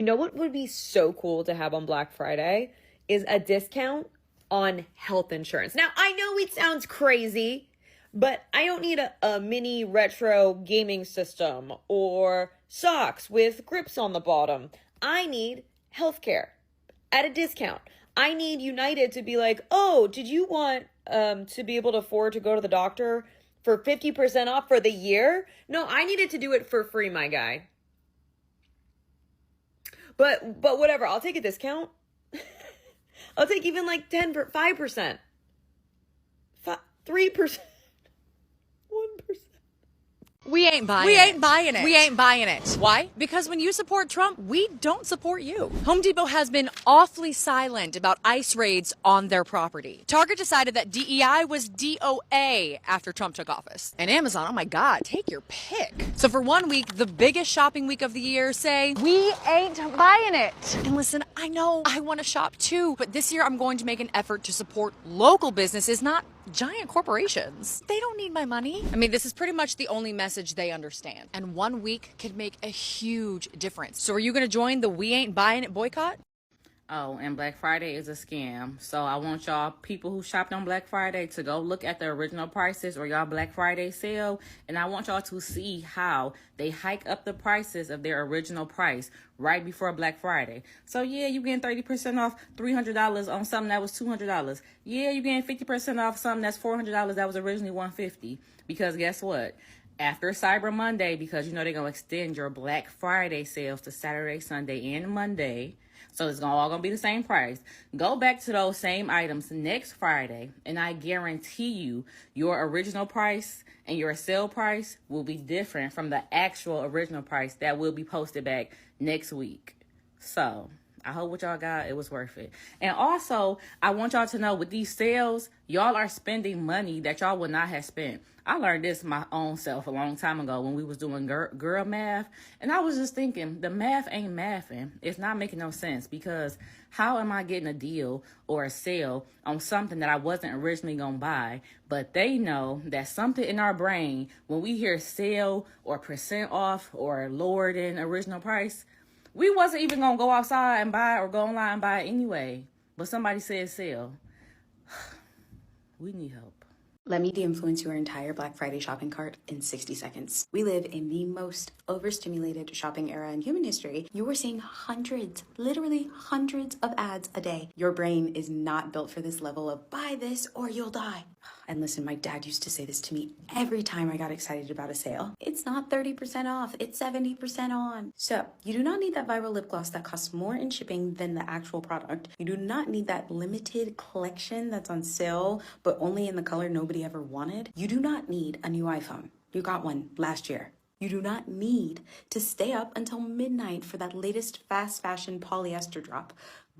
You know what would be so cool to have on Black Friday is a discount on health insurance. Now, I know it sounds crazy, but I don't need a mini retro gaming system or socks with grips on the bottom. I need healthcare at a discount. I need United to be like, oh, did you want to be able to afford to go to the doctor for 50% off for the year? No, I needed to do it for free, my guy. But whatever, I'll take a discount. I'll take even like 5%, 3%, 1%. We ain't buying it. We ain't buying it. We ain't buying it. Why? Because when you support Trump, we don't support you. Home Depot has been awfully silent about ICE raids on their property. Target decided that DEI was DOA after Trump took office. And Amazon, oh my God, take your pick. So for 1 week, the biggest shopping week of the year, say, we ain't buying it. And listen, I know I want to shop too, but this year I'm going to make an effort to support local businesses, not giant corporations. They don't need my money. I mean, this is pretty much the only message they understand. And 1 week could make a huge difference. So are you going to join the We Ain't Buying It boycott? Oh, and Black Friday is a scam. So I want y'all people who shopped on Black Friday to go look at the original prices or y'all Black Friday sale. And I want y'all to see how they hike up the prices of their original price right before Black Friday. So yeah, you getting 30% off $300 on something that was $200. Yeah, you getting 50% off something that's $400 that was originally $150. Because guess what? After Cyber Monday, because you know they're going to extend your Black Friday sales to Saturday, Sunday, and Monday. So it's all going to be the same price. Go back to those same items next Friday, and I guarantee you your original price and your sale price will be different from the actual original price that will be posted back next week. So I hope what y'all got, it was worth it. And also, I want y'all to know with these sales, y'all are spending money that y'all would not have spent. I learned this my own self a long time ago when we was doing girl math. And I was just thinking, the math ain't mathing. It's not making no sense because how am I getting a deal or a sale on something that I wasn't originally going to buy? But they know that something in our brain, when we hear sale or percent off or lower than original price, we wasn't even going to go outside and buy or go online and buy it anyway. But somebody said sale. We need help. Let me de-influence your entire Black Friday shopping cart in 60 seconds. We live in the most overstimulated shopping era in human history. You are seeing hundreds, literally hundreds of ads a day. Your brain is not built for this level of buy this or you'll die. And listen, my dad used to say this to me every time I got excited about a sale. It's not 30% off, it's 70% on. So you do not need that viral lip gloss that costs more in shipping than the actual product. You do not need that limited collection that's on sale, but only in the color nobody ever wanted. You do not need a new iPhone. You got one last year. You do not need to stay up until midnight for that latest fast fashion polyester drop.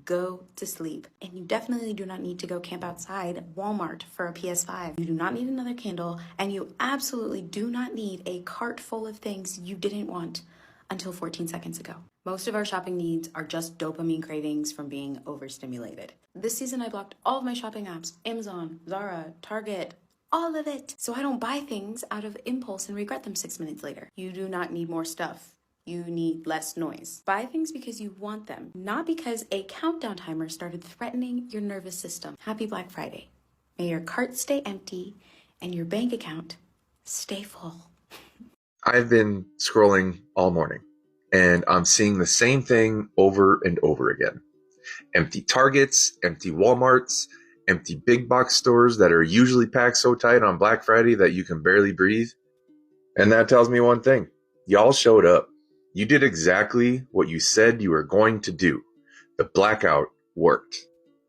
Go to sleep. And you definitely do not need to go camp outside at Walmart for a PS5. You do not need another candle, and you absolutely do not need a cart full of things you didn't want until 14 seconds ago. Most of our shopping needs are just dopamine cravings from being overstimulated. This season I blocked all of my shopping apps, Amazon, Zara, Target, all of it. So I don't buy things out of impulse and regret them 6 minutes later. You do not need more stuff. You need less noise. Buy things because you want them, not because a countdown timer started threatening your nervous system. Happy Black Friday. May your cart stay empty and your bank account stay full. I've been scrolling all morning and I'm seeing the same thing over and over again. Empty Targets, empty Walmarts, empty big box stores that are usually packed so tight on Black Friday that you can barely breathe. And that tells me one thing. Y'all showed up. You did exactly what you said you were going to do. The blackout worked.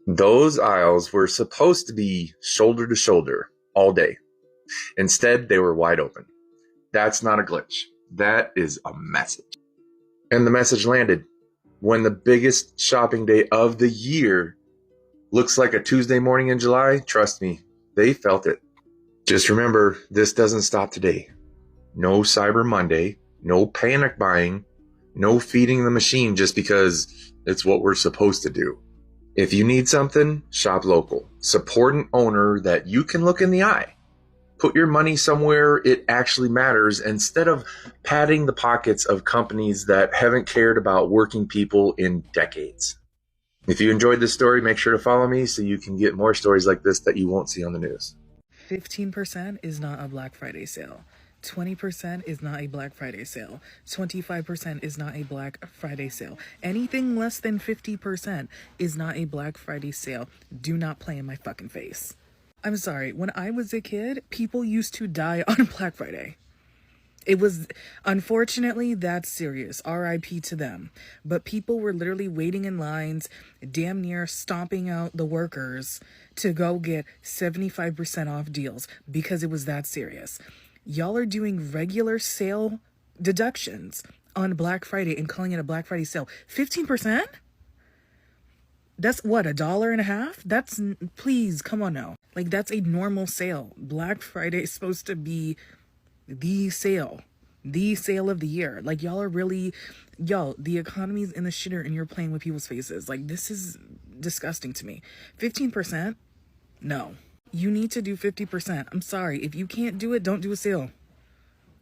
Those aisles were supposed to be shoulder to shoulder all day. Instead, they were wide open. That's not a glitch. That is a message. And the message landed when the biggest shopping day of the year looks like a Tuesday morning in July. Trust me, they felt it. Just remember, this doesn't stop today. No Cyber Monday. No panic buying, no feeding the machine just because it's what we're supposed to do. If you need something, shop local. Support an owner that you can look in the eye. Put your money somewhere it actually matters instead of padding the pockets of companies that haven't cared about working people in decades. If you enjoyed this story, make sure to follow me so you can get more stories like this that you won't see on the news. 15% is not a Black Friday sale. 20% is not a Black Friday sale. 25% is not a Black Friday sale. Anything less than 50% is not a Black Friday sale. Do not play in my fucking face. I'm sorry, when I was a kid, people used to die on Black Friday. It was, unfortunately, that's serious. RIP to them. But people were literally waiting in lines, damn near stomping out the workers to go get 75% off deals because it was that serious. Y'all are doing regular sale deductions on Black Friday and calling it a Black Friday sale. 15%? That's what, $1.50? That's, please, come on now. Like, that's a normal sale. Black Friday is supposed to be the sale of the year. Like, y'all are really, the economy's in the shitter and you're playing with people's faces. Like, this is disgusting to me. 15%? No. You need to do 50%. I'm sorry. If you can't do it, don't do a sale.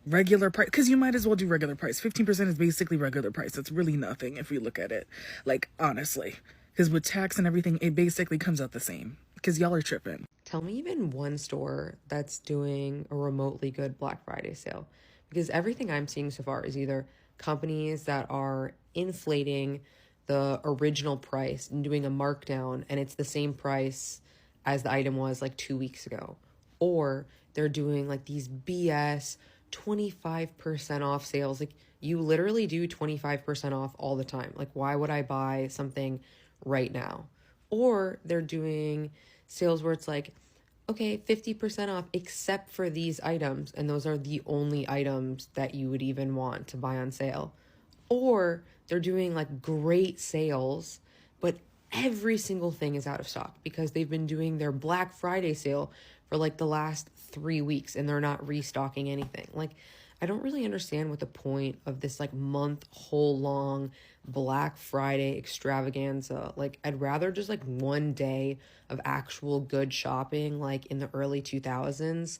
Regular price, because you might as well do regular price. 15% is basically regular price. It's really nothing if we look at it. Like, honestly. Because with tax and everything, it basically comes out the same. Because y'all are tripping. Tell me even one store that's doing a remotely good Black Friday sale. Because everything I'm seeing so far is either companies that are inflating the original price and doing a markdown, and it's the same price as the item was like 2 weeks ago. Or they're doing like these BS 25% off sales. Like, you literally do 25% off all the time. Like, why would I buy something right now? Or they're doing sales where it's like, okay, 50% off except for these items, and those are the only items that you would even want to buy on sale. Or they're doing like great sales, but every single thing is out of stock because they've been doing their Black Friday sale for like the last 3 weeks and they're not restocking anything. Like, I don't really understand what the point of this like whole long Black Friday extravaganza. Like, I'd rather just like one day of actual good shopping like in the early 2000s,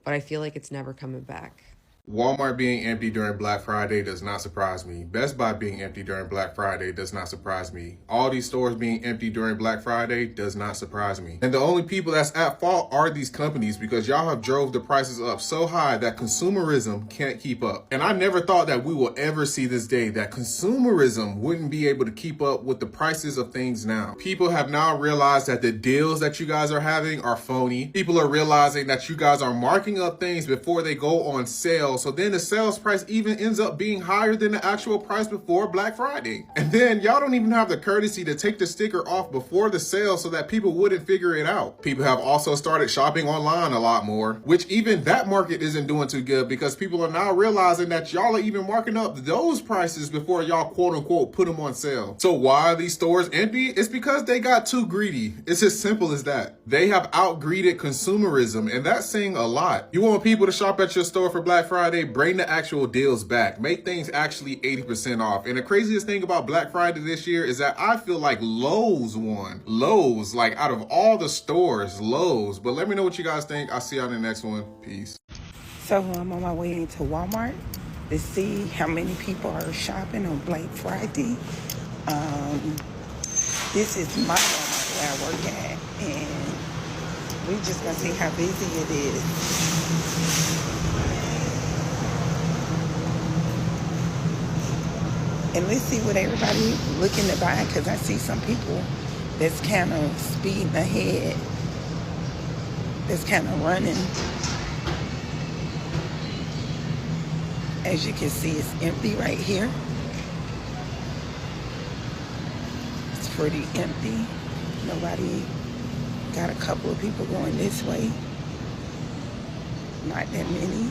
but I feel like it's never coming back. Walmart being empty during Black Friday does not surprise me. Best Buy being empty during Black Friday does not surprise me. All these stores being empty during Black Friday does not surprise me. And the only people that's at fault are these companies because y'all have drove the prices up so high that consumerism can't keep up. And I never thought that we will ever see this day that consumerism wouldn't be able to keep up with the prices of things now. People have now realized that the deals that you guys are having are phony. People are realizing that you guys are marking up things before they go on sale. So then the sales price even ends up being higher than the actual price before Black Friday. And then y'all don't even have the courtesy to take the sticker off before the sale so that people wouldn't figure it out. People have also started shopping online a lot more, which even that market isn't doing too good because people are now realizing that y'all are even marking up those prices before y'all quote unquote put them on sale. So why are these stores empty? It's because they got too greedy. It's as simple as that. They have outgreeded consumerism, and that's saying a lot. You want people to shop at your store for Black Friday? Bring the actual deals back. Make things actually 80% off. And the craziest thing about Black Friday this year is that I feel like Lowe's won. Lowe's, like out of all the stores, Lowe's. But let me know what you guys think. I'll see you on the next one. Peace. So I'm on my way into Walmart to see how many people are shopping on Black Friday. This is my Walmart where I work at, and we're just gonna see how busy it is. And let's see what everybody looking to buy, because I see some people that's kind of speeding ahead, that's kind of running. As you can see, it's empty right here. It's pretty empty. Nobody, got a couple of people going this way. Not that many.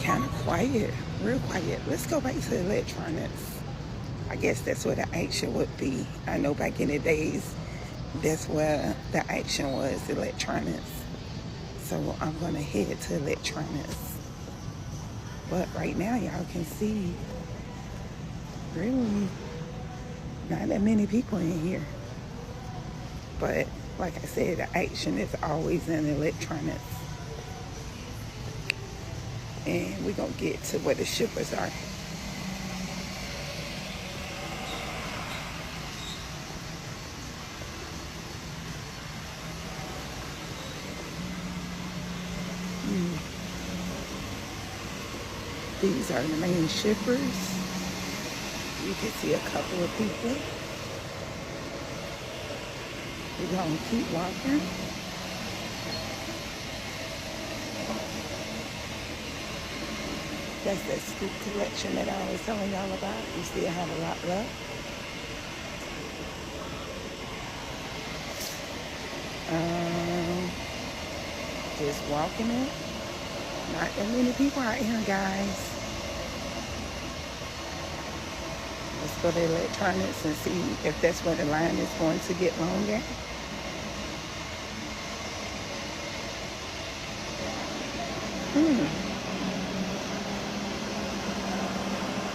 Kind of quiet, real quiet. Let's go back to electronics. I guess that's where the action would be. I know back in the days, that's where the action was, electronics. So I'm gonna head to electronics. But right now, y'all can see, really, Not that many people in here. But like I said, the action is always in electronics. And we're going to get to where the shippers are. These are the main shippers. You can see a couple of people. We're going to keep walking. That's that scoop collection that I was telling y'all about. We still have a lot left. Just walking it. Not that many people out here, guys. Let's go to electronics and see if that's where the line is going to get longer.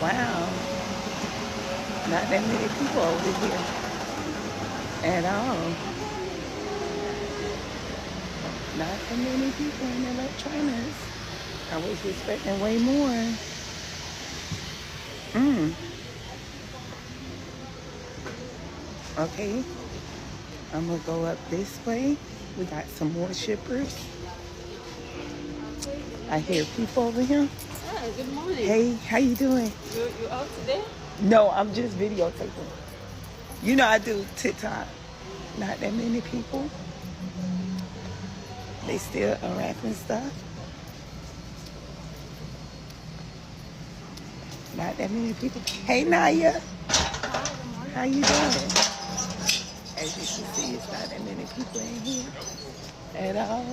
Wow. Not that many people over here at all. Not that many people in electronics. I was expecting way more. Okay. I'm gonna go up this way. We got some more shippers. I hear people over here. Hi, good morning. Hey, how you doing? You out today? No, I'm just videotaping. You know I do TikTok. Not that many people. They still unwrapping stuff. Not that many people. Hey, Naya. How you doing? As you can see, it's not that many people in here at all.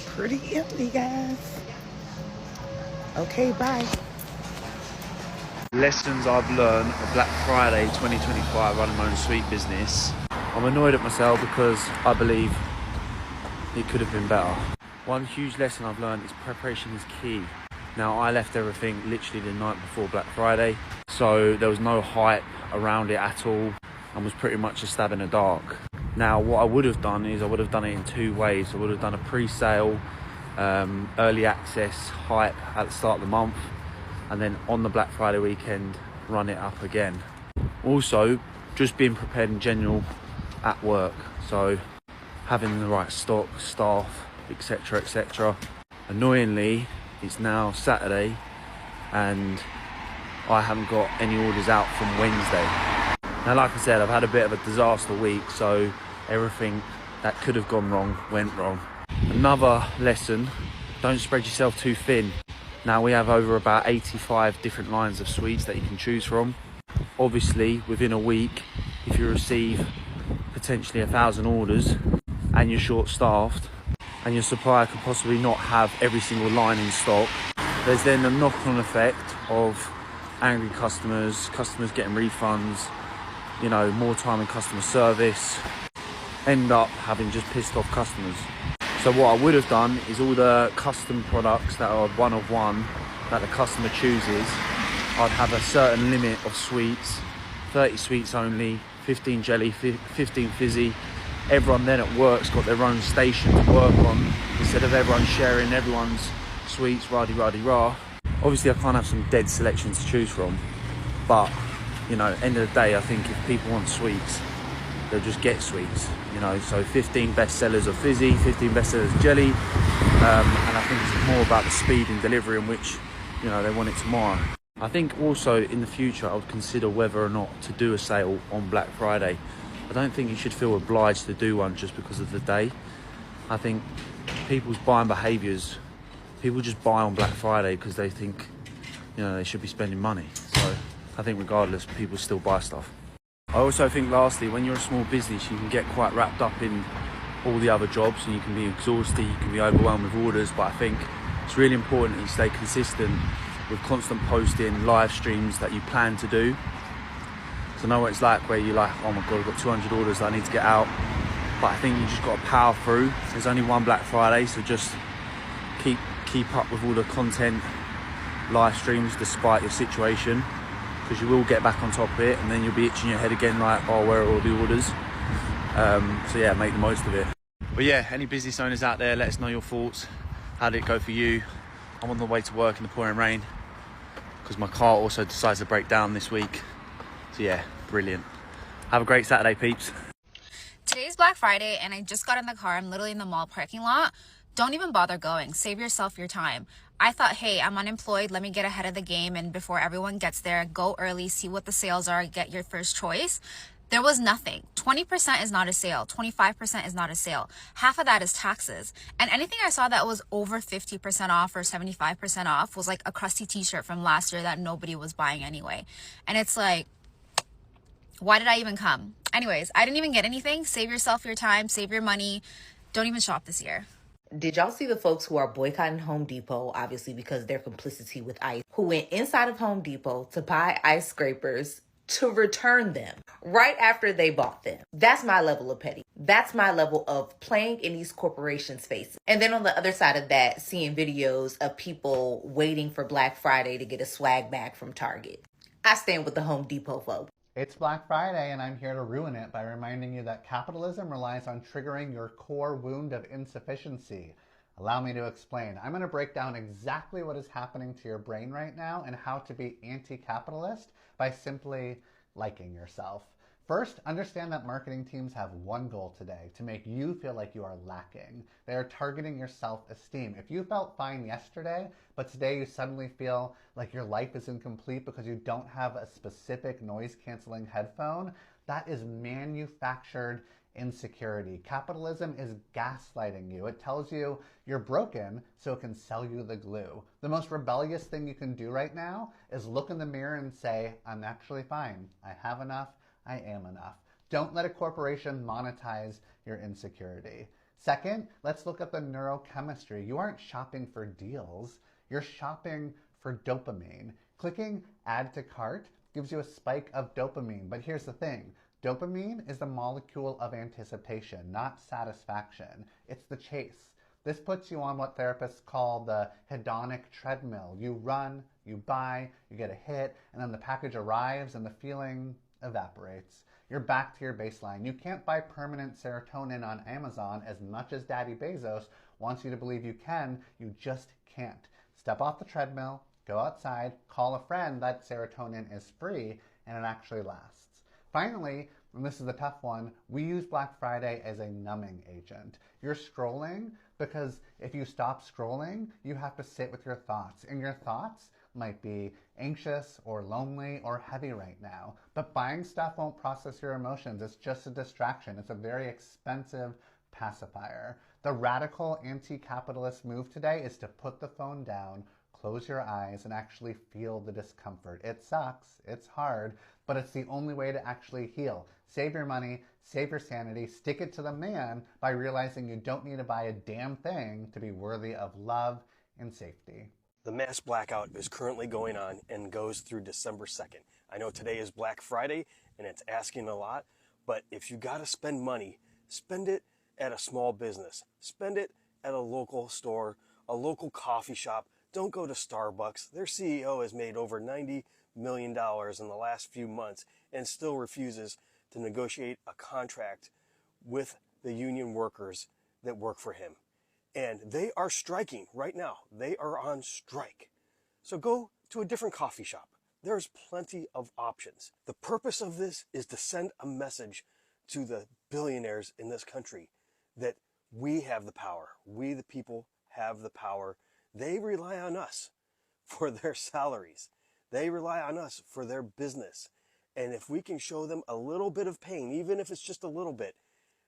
Pretty empty, guys. Okay, bye. Lessons I've learned of Black Friday 2025 running my own sweet business. I'm annoyed at myself because I believe it could have been better. One huge lesson I've learned is preparation is key. Now, I left everything literally the night before Black Friday, so there was no hype around it at all and was pretty much a stab in the dark. Now, what I would have done is I would have done it in two ways. I would have done a pre-sale, early access hype at the start of the month, and then on the Black Friday weekend, run it up again. Also, just being prepared in general at work. So having the right stock, staff, etc, etc. Annoyingly, it's now Saturday and I haven't got any orders out from Wednesday. Now, like I said, I've had a bit of a disaster week, so everything that could have gone wrong went wrong. Another lesson, don't spread yourself too thin. Now, we have over about 85 different lines of sweets that you can choose from. Obviously, within a week, if you receive potentially 1,000 orders and you're short-staffed and your supplier could possibly not have every single line in stock, there's then a knock-on effect of angry customers getting refunds, you know, more time in customer service, end up having just pissed off customers. So what I would have done is all the custom products that are one of one that the customer chooses, I'd have a certain limit of sweets, 30 sweets only, 15 jelly, 15 fizzy. Everyone then at work's got their own station to work on, instead of everyone sharing everyone's sweets, rah-de-rah-de-rah. Obviously I can't have some dead selection to choose from, but, you know, end of the day, I think if people want sweets, they'll just get sweets, you know. So 15 best sellers of fizzy, 15 best sellers of jelly, and I think it's more about the speed and delivery in which, you know, they want it tomorrow. I think also in the future I would consider whether or not to do a sale on Black Friday. I don't think you should feel obliged to do one just because of the day. I think people's buying behaviours, people just buy on Black Friday because they think, you know, they should be spending money. So I think regardless, people still buy stuff. I also think lastly, when you're a small business, you can get quite wrapped up in all the other jobs and you can be exhausted, you can be overwhelmed with orders, but I think it's really important that you stay consistent with constant posting, live streams that you plan to do. So I know what it's like where you're like, oh my God, I've got 200 orders that I need to get out. But I think you just got to power through. There's only one Black Friday, so just keep up with all the content live streams despite your situation, because you will get back on top of it, and then you'll be itching your head again like, oh, where are all the orders? So yeah, make the most of it. But yeah, any business owners out there, let us know your thoughts. How did it go for you? I'm on the way to work in the pouring rain because my car also decides to break down this week. So yeah, brilliant. Have a great Saturday, peeps. Today's Black Friday and I just got in the car. I'm literally in the mall parking lot. Don't even bother going. Save yourself your time. I thought, hey, I'm unemployed. Let me get ahead of the game, and before everyone gets there, go early, see what the sales are, get your first choice. There was nothing. 20% is not a sale. 25% is not a sale. Half of that is taxes. And anything I saw that was over 50% off or 75% off was like a crusty t-shirt from last year that nobody was buying anyway. And it's like, why did I even come? Anyways, I didn't even get anything. Save yourself your time, save your money. Don't even shop this year. Did y'all see the folks who are boycotting Home Depot, obviously because of their complicity with ICE, who went inside of Home Depot to buy ice scrapers to return them right after they bought them? That's my level of petty. That's my level of playing in these corporation spaces. And then on the other side of that, seeing videos of people waiting for Black Friday to get a swag bag from Target. I stand with the Home Depot folks. It's Black Friday, and I'm here to ruin it by reminding you that capitalism relies on triggering your core wound of insufficiency. Allow me to explain. I'm going to break down exactly what is happening to your brain right now and how to be anti-capitalist by simply liking yourself. First, understand that marketing teams have one goal today: to make you feel like you are lacking. They are targeting your self-esteem. If you felt fine yesterday, but today you suddenly feel like your life is incomplete because you don't have a specific noise-canceling headphone, that is manufactured insecurity. Capitalism is gaslighting you. It tells you you're broken so it can sell you the glue. The most rebellious thing you can do right now is look in the mirror and say, I'm actually fine. I have enough. I am enough. Don't let a corporation monetize your insecurity. Second, let's look at the neurochemistry. You aren't shopping for deals. You're shopping for dopamine. Clicking add to cart gives you a spike of dopamine. But here's the thing. Dopamine is the molecule of anticipation, not satisfaction. It's the chase. This puts you on what therapists call the hedonic treadmill. You run, you buy, you get a hit, and then the package arrives and the feeling evaporates. You're back to your baseline. You can't buy permanent serotonin on Amazon as much as Daddy Bezos wants you to believe you can. You just can't. Step off the treadmill, go outside, call a friend that serotonin is free, and it actually lasts. Finally, and this is the tough one, we use Black Friday as a numbing agent. You're scrolling because if you stop scrolling, you have to sit with your thoughts. And your thoughts might be anxious or lonely or heavy right now. But buying stuff won't process your emotions. It's just a distraction. It's a very expensive pacifier. The radical anti-capitalist move today is to put the phone down, close your eyes, and actually feel the discomfort. It sucks, it's hard, but it's the only way to actually heal. Save your money, save your sanity, stick it to the man by realizing you don't need to buy a damn thing to be worthy of love and safety. The mass blackout is currently going on and goes through December 2nd. I know today is Black Friday and it's asking a lot, but if you gotta spend money, spend it at a small business. Spend it at a local store, a local coffee shop. Don't go to Starbucks. Their CEO has made over $90 million in the last few months and still refuses to negotiate a contract with the union workers that work for him. And they are striking right now. They are on strike. So go to a different coffee shop. There's plenty of options. The purpose of this is to send a message to the billionaires in this country that we have the power. We, the people, have the power. They rely on us for their salaries. They rely on us for their business. And if we can show them a little bit of pain, even if it's just a little bit,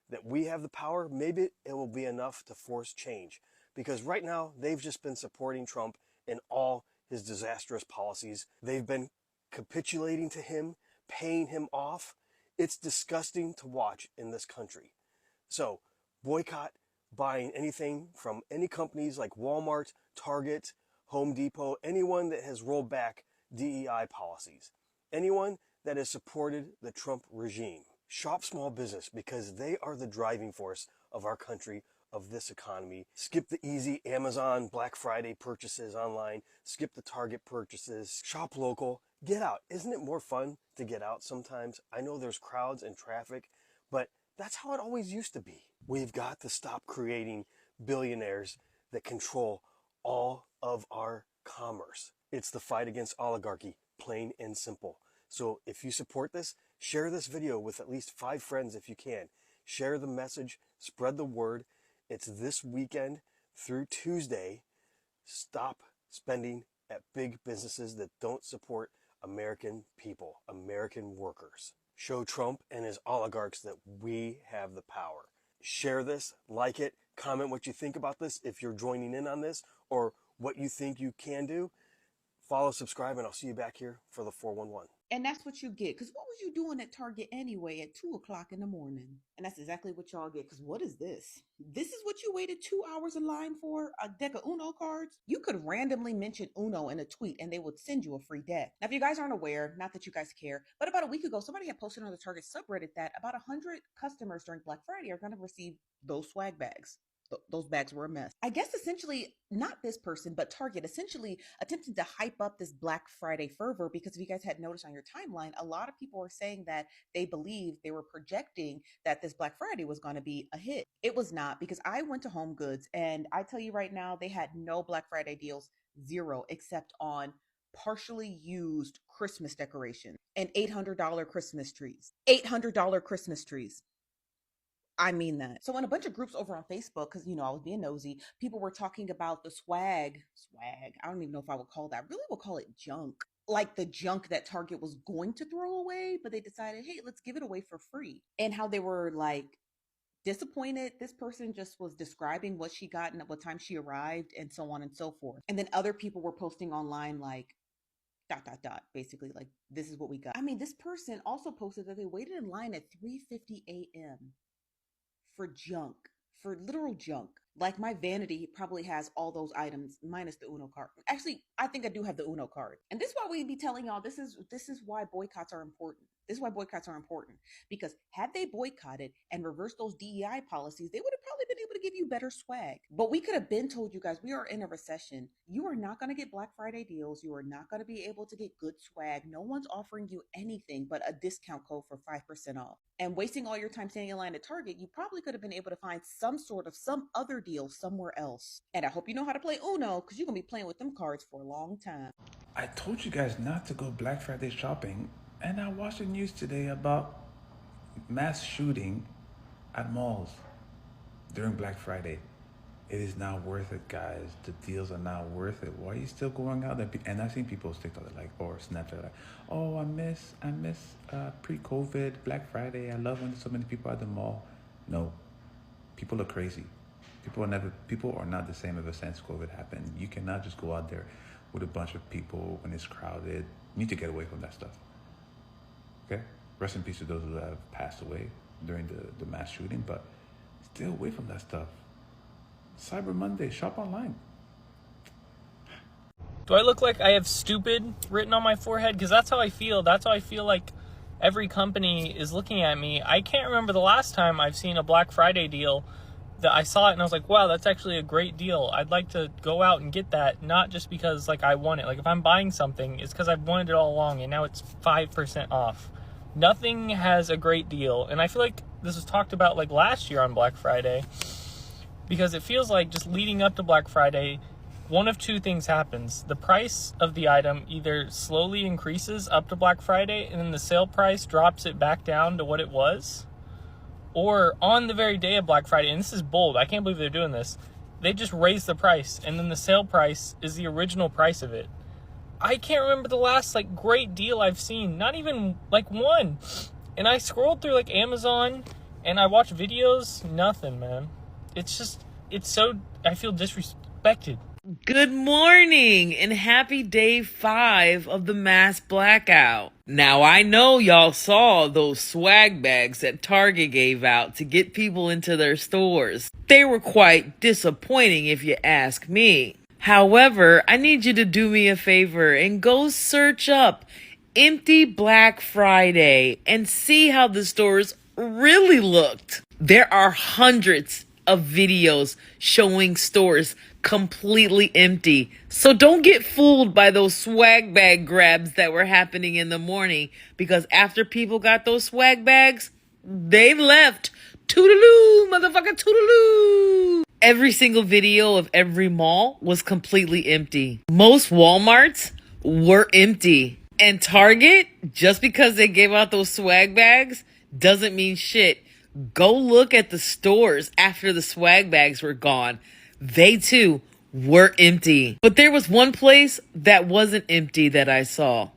that we have the power, maybe it will be enough to force change. Because right now, they've just been supporting Trump in all his disastrous policies. They've been capitulating to him, paying him off. It's disgusting to watch in this country. So boycott buying anything from any companies like Walmart, Target, Home Depot, anyone that has rolled back DEI policies, anyone that has supported the Trump regime. Shop small business because they are the driving force of our country, of this economy. Skip the easy Amazon Black Friday purchases online. Skip the Target purchases. Shop local. Get out. Isn't it more fun to get out sometimes? I know there's crowds and traffic, but that's how it always used to be. We've got to stop creating billionaires that control all of our commerce. It's the fight against oligarchy, plain and simple. So if you support this, share this video with at least 5 friends if you can. Share the message, spread the word. It's this weekend through Tuesday. Stop spending at big businesses that don't support American people, American workers. Show Trump and his oligarchs that we have the power. Share this, like it, comment what you think about this if you're joining in on this, or what you think you can do. Follow, subscribe, and I'll see you back here for the 411. And that's what you get. Because what was you doing at Target anyway at 2 o'clock in the morning? And that's exactly what y'all get. Because what is this? This is what you waited 2 hours in line for? A deck of Uno cards? You could randomly mention Uno in a tweet and they would send you a free deck. Now, if you guys aren't aware, not that you guys care, but about a week ago, somebody had posted on the Target subreddit that about 100 customers during Black Friday are going to receive those swag bags. Those bags were a mess. I guess essentially, not this person, but Target essentially attempted to hype up this Black Friday fervor because if you guys had noticed on your timeline, a lot of people were saying that they believed they were projecting that this Black Friday was going to be a hit. It was not, because I went to Home Goods and I tell you right now, they had no Black Friday deals, zero, except on partially used Christmas decorations and $800 Christmas trees. $800 Christmas trees. I mean that. So in a bunch of groups over on Facebook, because, you know, I was being nosy, people were talking about the swag. I don't even know if I would call that. I really would call it junk. Like the junk that Target was going to throw away, but they decided, hey, let's give it away for free. And how they were like disappointed. This person just was describing what she got and at what time she arrived and so on and so forth. And then other people were posting online like, ... basically like, this is what we got. I mean, this person also posted that they waited in line at 3:50 a.m. for junk, for literal junk. Like my vanity probably has all those items minus the Uno card. Actually, I think I do have the Uno card. And this is why we be telling y'all this is why boycotts are important. This is why boycotts are important. Because had they boycotted and reversed those DEI policies, they would have probably been able to give you better swag. But we could have been told you guys, we are in a recession. You are not going to get Black Friday deals. You are not going to be able to get good swag. No one's offering you anything but a discount code for 5% off. And wasting all your time standing in line at Target, you probably could have been able to find some other deal somewhere else. And I hope you know how to play Uno, because you're going to be playing with them cards for a long time. I told you guys not to go Black Friday shopping, and I watched the news today about mass shooting at malls during Black Friday. It is not worth it, guys. The deals are not worth it. Why are you still going out there? And I've seen people TikTok like, or Snapchat like, oh, I miss pre-COVID Black Friday. I love when so many people are at the mall. No, people are crazy. People are not the same ever since COVID happened. You cannot just go out there with a bunch of people when it's crowded. You need to get away from that stuff. Okay? Rest in peace to those who have passed away during the mass shooting, but stay away from that stuff. Cyber Monday, shop online. Do I look like I have stupid written on my forehead? Because that's how I feel. That's how I feel like every company is looking at me. I can't remember the last time I've seen a Black Friday deal that I saw it and I was like, wow, that's actually a great deal. I'd like to go out and get that, not just because like I want it. Like if I'm buying something, it's because I've wanted it all along and now it's 5% off. Nothing has a great deal. And I feel like this was talked about like last year on Black Friday, because it feels like just leading up to Black Friday, one of two things happens. The price of the item either slowly increases up to Black Friday and then the sale price drops it back down to what it was. Or on the very day of Black Friday, and this is bold, I can't believe they're doing this, they just raise the price and then the sale price is the original price of it. I can't remember the last like great deal I've seen, not even like one. And I scrolled through like Amazon and I watched videos, nothing, man. It's so, I feel disrespected. Good morning and happy day 5 of the mass blackout. Now I know y'all saw those swag bags that Target gave out to get people into their stores. They were quite disappointing if you ask me. However, I need you to do me a favor and go search up Empty Black Friday and see how the stores really looked. There are hundreds of videos showing stores completely empty. So don't get fooled by those swag bag grabs that were happening in the morning, because after people got those swag bags, they left. Toodaloo, motherfucker, toodaloo. Every single video of every mall was completely empty. Most Walmarts were empty. And Target, just because they gave out those swag bags, doesn't mean shit. Go look at the stores after the swag bags were gone. They too were empty. But there was one place that wasn't empty that I saw.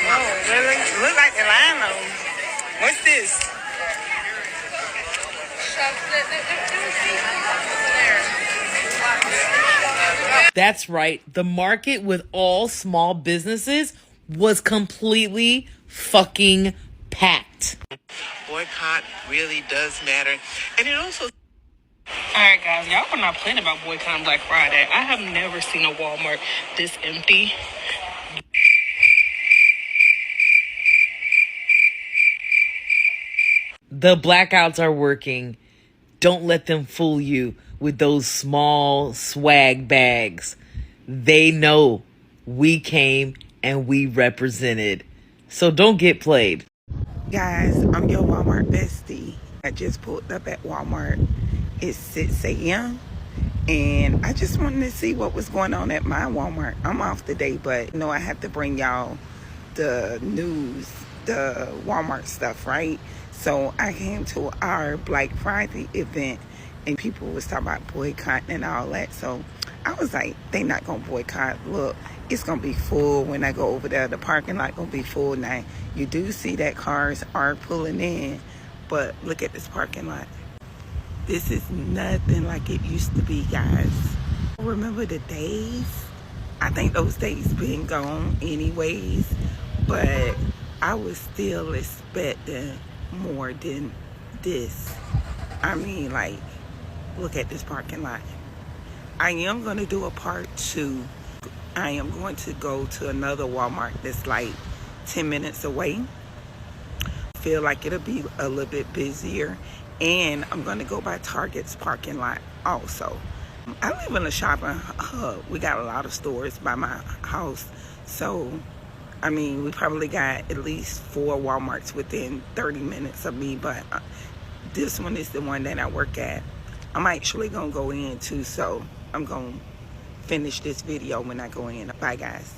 Oh, really? Look like Atlanta. What's this? That's right. The market with all small businesses was completely fucking packed. Boycott really does matter. And it also... Alright guys, y'all were not playing about boycotting Black Friday. I have never seen a Walmart this empty. The blackouts are working. Don't let them fool you with those small swag bags. They know we came and we represented. So don't get played. Guys, I'm your Walmart bestie. I just pulled up at Walmart. It's 6 a.m. and I just wanted to see what was going on at my Walmart. I'm off today, but you know I have to bring y'all the news, the Walmart stuff, right? So I came to our Black Friday event and people was talking about boycotting and all that. So I was like, they not gonna boycott. Look, it's gonna be full when I go over there. The parking lot gonna be full now. You do see that cars are pulling in, but look at this parking lot. This is nothing like it used to be, guys. Remember the days? I think those days been gone anyways, but I was still expecting more than this. I mean, like, look at this parking lot. I am going to do a part 2. I am going to go to another Walmart that's like 10 minutes away. Feel like it'll be a little bit busier. And I'm going to go by Target's parking lot also. I live in a shopping hub. We got a lot of stores by my house. So, I mean, we probably got at least 4 Walmarts within 30 minutes of me. But this one is the one that I work at. I'm actually going to go in too. So, I'm going to finish this video when I go in. Bye, guys.